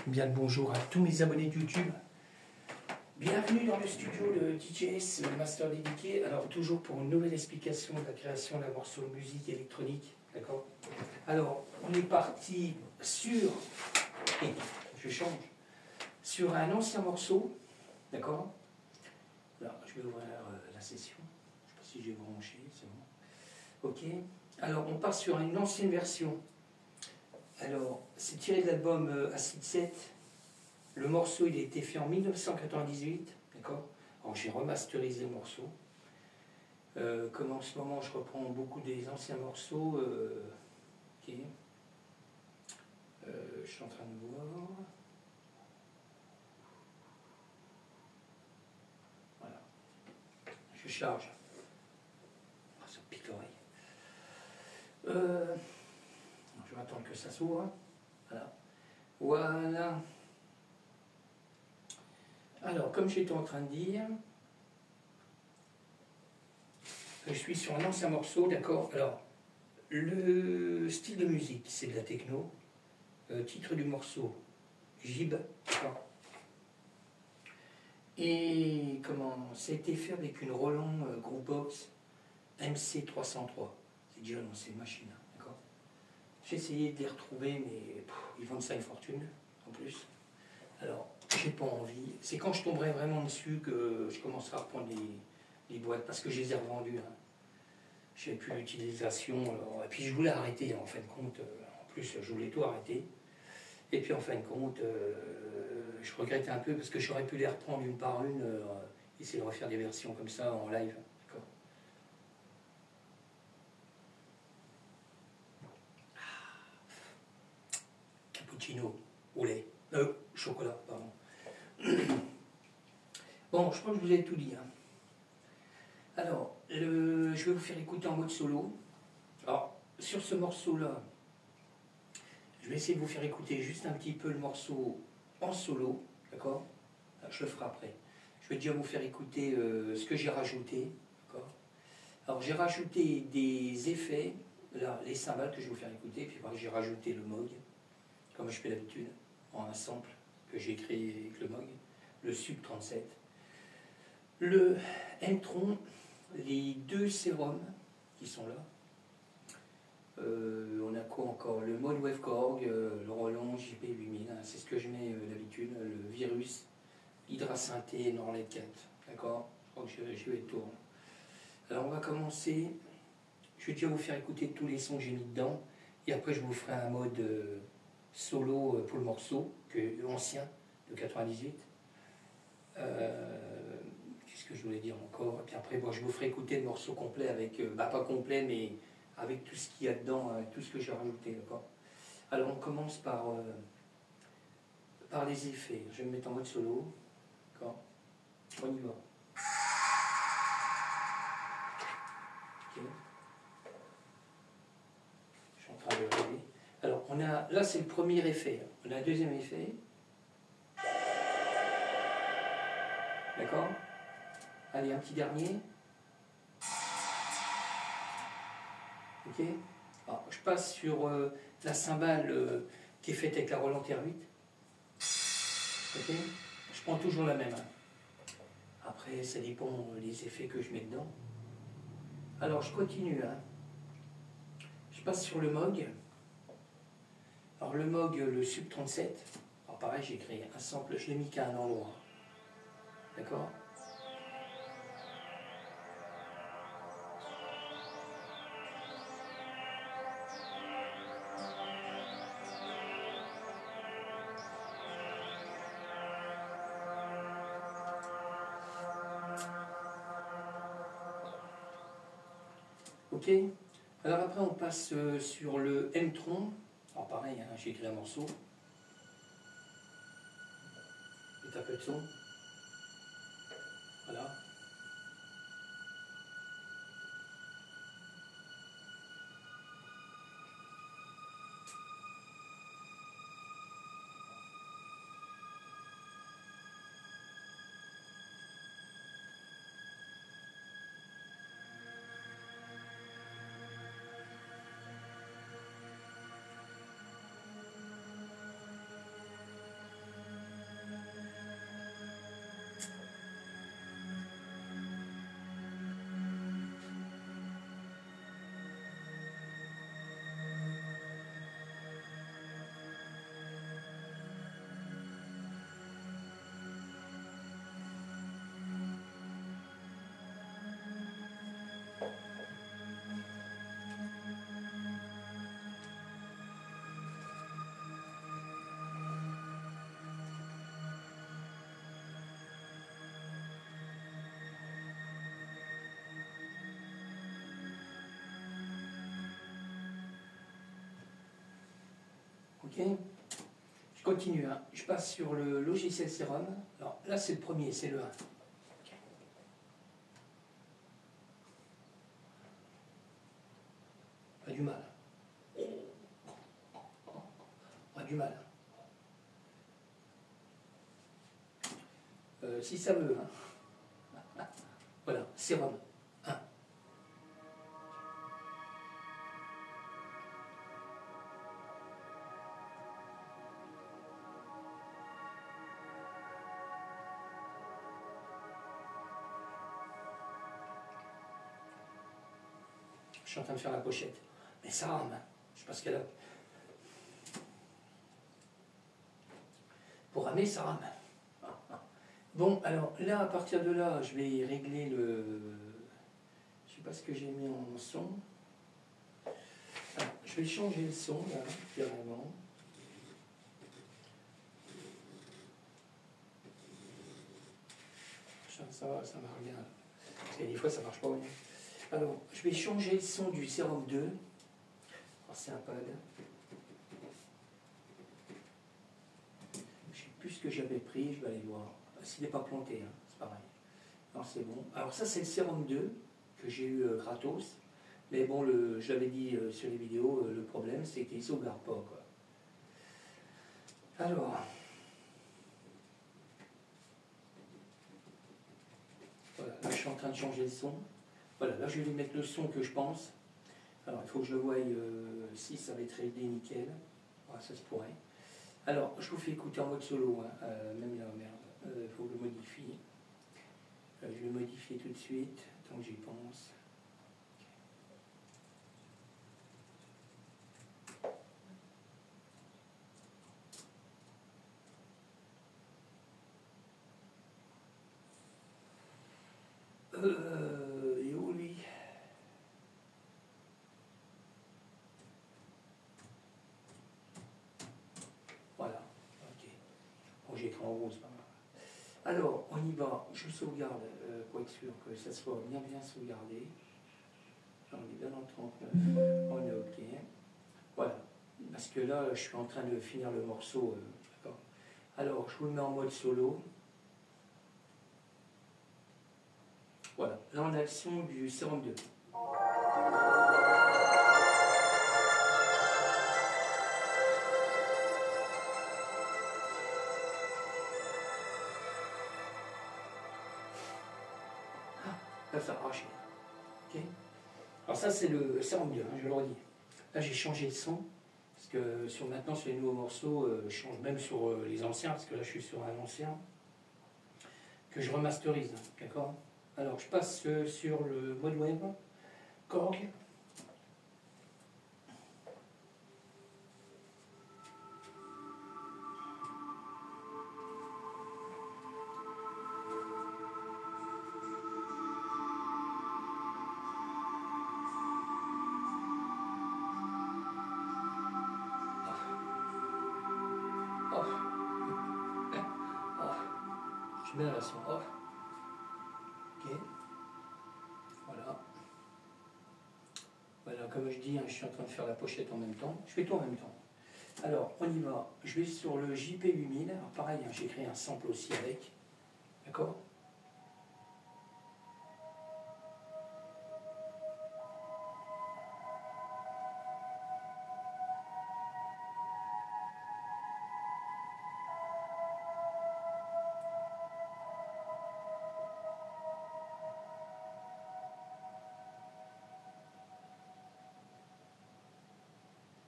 Bien le bonjour à tous mes abonnés de YouTube. Bienvenue dans le studio de DJS, le master dédié. Alors toujours pour une nouvelle explication de la création d'un morceau de musique électronique. D'accord. Alors on est parti sur, et je change, sur un ancien morceau. D'accord. Là je vais ouvrir la session. Je ne sais pas si j'ai branché, c'est bon. Ok. Alors on part sur une ancienne version. Alors, c'est tiré de l'album Acid 7. Le morceau, il a été fait en 1998, d'accord. Alors, j'ai remasterisé le morceau. Comme en ce moment, je reprends beaucoup des anciens morceaux. Ok. Je suis en train de voir. Voilà. Je charge. Ah, ça pique l'oreille. Je vais attendre que ça s'ouvre. Voilà. Voilà. Alors, comme j'étais en train de dire, je suis sur un ancien morceau, d'accord. Alors, le style de musique, c'est de la techno. Titre du morceau, Jib, d'accord. Et comment, ça a été fait avec une Roland Groovebox MC303. C'est déjà dans ces machines, d'accord. J'ai essayé de les retrouver, mais ils vendent ça une fortune, en plus. Alors, j'ai pas envie. C'est quand je tomberai vraiment dessus que je commencerai à reprendre les boîtes, parce que je les ai revendues. Hein. Je n'ai plus l'utilisation. Et puis je voulais arrêter, en fin de compte. En plus, je voulais tout arrêter. Et puis en fin de compte, je regrettais un peu parce que j'aurais pu les reprendre une par une, essayer de refaire des versions comme ça en live. Cappuccino au lait. Chocolat, pardon. Bon, je crois que je vous ai tout dit. Hein. Alors, je vais vous faire écouter en mode solo. Alors, sur ce morceau-là, je vais essayer de vous faire écouter juste un petit peu le morceau en solo, d'accord. Je le ferai après. Je vais déjà vous faire écouter ce que j'ai rajouté, d'accord. Alors, j'ai rajouté des effets, là, les cymbales que je vais vous faire écouter, puis j'ai rajouté le Moog, comme je fais d'habitude, en un sample que j'ai créé avec le Moog, le Sub 37, le M-Tron, les deux sérums qui sont là. On a quoi encore? Le mode Wavecorg, le Roland JP8000, hein, c'est ce que je mets d'habitude, le Virus, Hydrasynthé, Norlet 4, d'accord. Je crois que je vais le tour. Alors on va commencer, je vais déjà vous faire écouter tous les sons que j'ai mis dedans, et après je vous ferai un mode solo pour le morceau, ancien, de 98. Qu'est-ce que je voulais dire encore? Et puis après, bon, je vous ferai écouter le morceau complet avec, pas complet, mais avec tout ce qu'il y a dedans, avec tout ce que j'ai rajouté, d'accord. Alors on commence par les effets. Je vais me mettre en mode solo, d'accord. On y va. Okay. Je suis en train de regarder. Alors on a, là c'est le premier effet. On a un deuxième effet. D'accord. Allez, un petit dernier. Ok. Alors, je passe sur la cymbale qui est faite avec la Roland R8. Ok. Je prends toujours la même. Hein. Après, ça dépend des effets que je mets dedans. Alors, je continue. Hein. Je passe sur le Moog. Alors, le Moog, le Sub 37. Alors, pareil, j'ai créé un sample. Je l'ai mis qu'à un endroit. D'accord. Ok. Alors après on passe sur le M-Tron. Alors pareil, hein, j'ai écrit un morceau. Et un peu de son. Voilà. Ok. Je continue, hein. Je passe sur le logiciel Serum. Alors là, c'est le premier, c'est le 1. Ok. Pas du mal. Pas du mal. Si ça veut, hein. Voilà, Serum 1. Je suis en train de faire la pochette. Mais ça rame. Je sais pas ce qu'elle a. Pour ramer, ça rame. Bon, alors là, à partir de là, je vais régler le... Je sais pas ce que j'ai mis en son. Alors, je vais changer le son, là, carrément. Ça va, ça marche bien. Parce que des fois, ça marche pas bien. Alors, je vais changer le son du Serum 2. Alors, c'est un pad. Je sais plus ce que j'avais pris, je vais aller voir. S'il n'est pas planté, hein, c'est pareil. Alors, c'est bon. Alors, ça, c'est le Serum 2 que j'ai eu gratos. Mais bon, je l'avais dit sur les vidéos, le problème, c'est qu'il ne sauvegarde pas, quoi. Alors... Voilà, là je suis en train de changer le son. Voilà, là je vais lui mettre le son que je pense. Alors il faut que je le voie si ça va être réglé nickel. Voilà, ça se pourrait. Alors je vous fais écouter en mode solo, hein, même là, merde, il faut que je le modifie. Je vais le modifier tout de suite, tant que j'y pense. Et où lui? Voilà, ok. Bon, j'ai écrit en rose, pas mal. Alors, on y va, je sauvegarde pour être sûr que ça soit bien sauvegardé. On est bien dans le 39, on est ok. Voilà, parce que là, je suis en train de finir le morceau. D'accord. Alors, je vous le mets en mode solo. Voilà, là on a le son du Serum 2. Là, ça a arraché. Ok. Alors ça, c'est le Serum 2, hein, je le redis. Là, j'ai changé le son, parce que maintenant, sur les nouveaux morceaux, je change même sur les anciens, parce que là, je suis sur un ancien, que je remasterise, d'accord. Alors, je passe sur le mode web, Korg. Off. Off. Je mets la version off. Ok. Voilà. Voilà, comme je dis, hein, je suis en train de faire la pochette en même temps. Je fais tout en même temps. Alors, on y va. Je vais sur le JP8000. Alors, pareil, hein, j'ai créé un sample aussi avec. D'accord.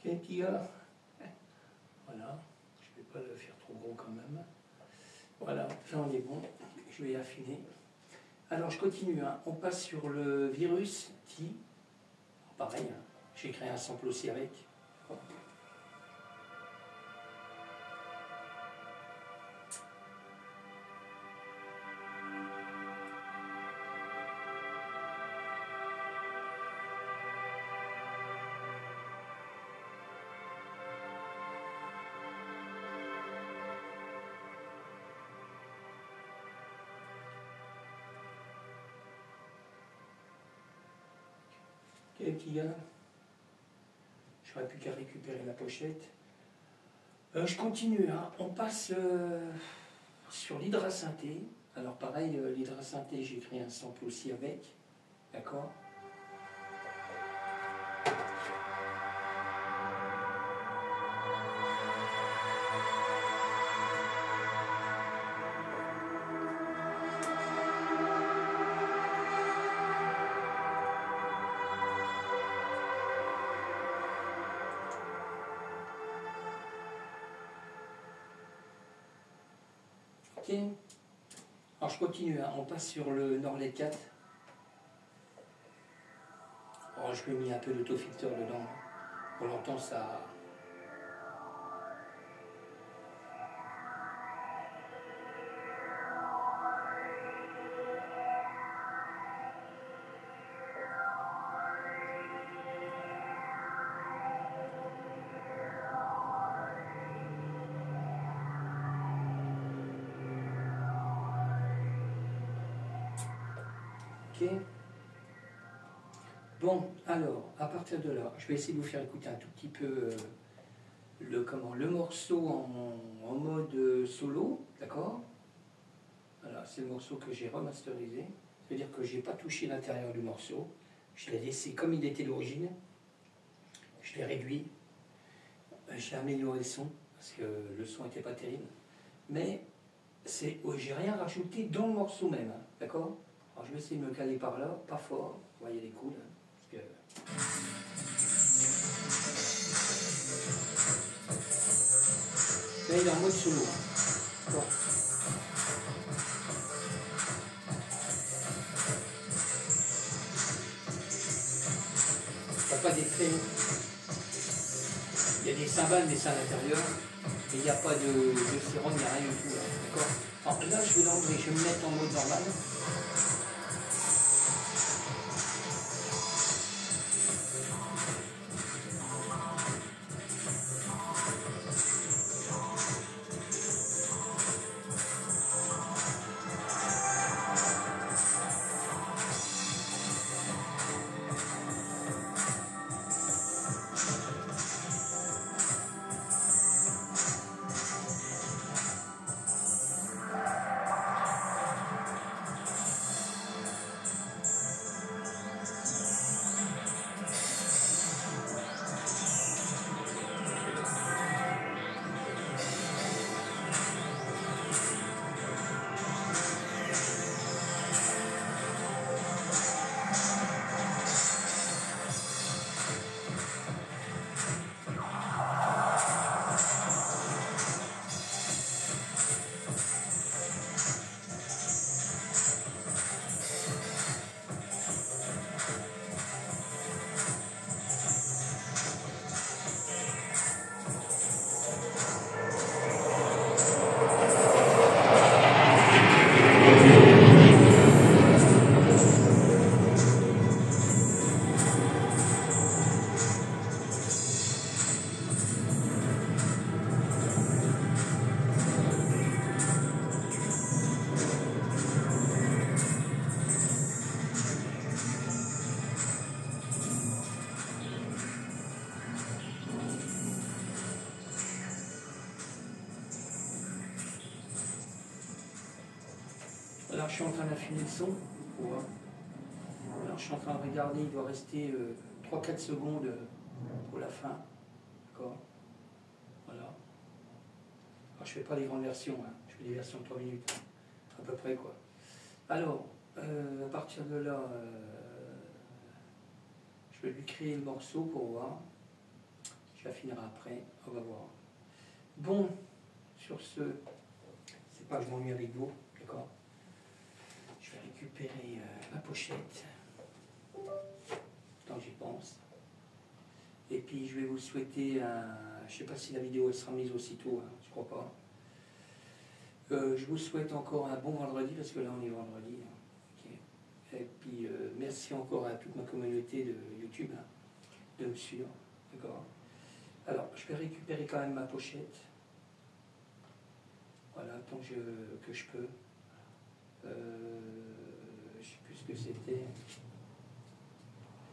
Ok, petit gars. Voilà. Je ne vais pas le faire trop gros quand même. Voilà, là on est bon. Je vais affiner. Alors, je continue. Hein. On passe sur le virus T. Pareil, hein. J'ai créé un sample aussi avec. Ok, petit gars. Je n'aurai plus qu'à récupérer la pochette. Je continue, hein. On passe sur l'hydrasynthé. Alors pareil, l'hydrasynthé, j'ai créé un sample aussi avec, d'accord. Ok. Alors je continue, hein. On passe sur le Norled 4. Alors je lui ai mis un peu d'autofilter dedans. On l'entend, ça. Ok. Bon, alors, à partir de là, je vais essayer de vous faire écouter un tout petit peu le morceau en mode solo, d'accord. Voilà, c'est le morceau que j'ai remasterisé. C'est-à-dire que je n'ai pas touché l'intérieur du morceau. Je l'ai laissé comme il était d'origine. Je l'ai réduit. J'ai amélioré le son, parce que le son n'était pas terrible. Mais j'ai rien rajouté dans le morceau même, hein, d'accord. Alors je vais essayer de me caler par là, pas fort. Vous voyez les coudes. Parce que... Là, il est en mode solo. Hein. Bon. Il n'y a pas d'effet. Il y a des cymbales, mais c'est à l'intérieur. Et il n'y a pas de sérum, il n'y a rien du tout. D'accord. Alors là, je vais l'enlever, je vais me mettre en mode normal. Alors je suis en train d'affiner le son. Alors je suis en train de regarder, il doit rester 3-4 secondes pour la fin. D'accord. Voilà. Alors je fais pas les grandes versions, hein. Je fais des versions de 3 minutes, à peu près quoi. Alors, à partir de là, je vais lui créer le morceau pour voir. Je l'affinerai après, on va voir. Bon, sur ce, c'est pas que je m'ennuie avec vous, d'accord. Je vais récupérer ma pochette, tant que j'y pense. Et puis je vais vous souhaiter un... Je sais pas si la vidéo elle sera mise aussitôt, hein, je crois pas. Je vous souhaite encore un bon vendredi, parce que là on est vendredi. Hein. Okay. Et puis merci encore à toute ma communauté de YouTube, hein, de me suivre. D'accord. Alors, je vais récupérer quand même ma pochette. Voilà, tant que je peux. Je ne sais plus ce que c'était.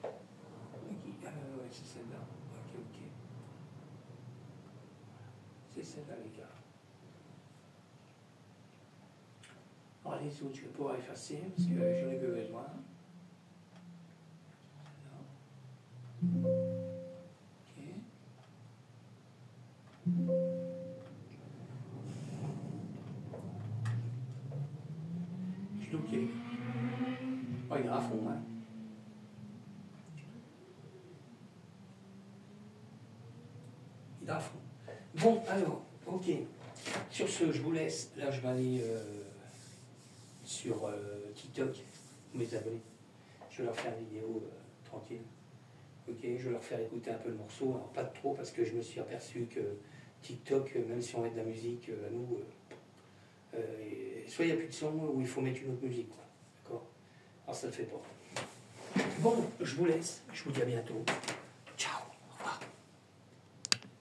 Okay. Ouais, c'est celle-là. Ok. C'est ça. celle-là, les gars. Alors les autres, je vais pouvoir effacer parce que j'en ai que besoin. Là. Ok. Je look. Oh, il est à fond, hein. Il est à fond. Bon, alors, ok. Sur ce, je vous laisse. Là, je vais aller sur TikTok, mes abonnés. Je vais leur faire une vidéo tranquille. Ok, je vais leur faire écouter un peu le morceau. Alors, pas trop, parce que je me suis aperçu que TikTok, même si on met de la musique à nous, soit il n'y a plus de son, ou il faut mettre une autre musique. D'accord. Alors, ça ne le fait pas. Bon, je vous laisse. Je vous dis à bientôt.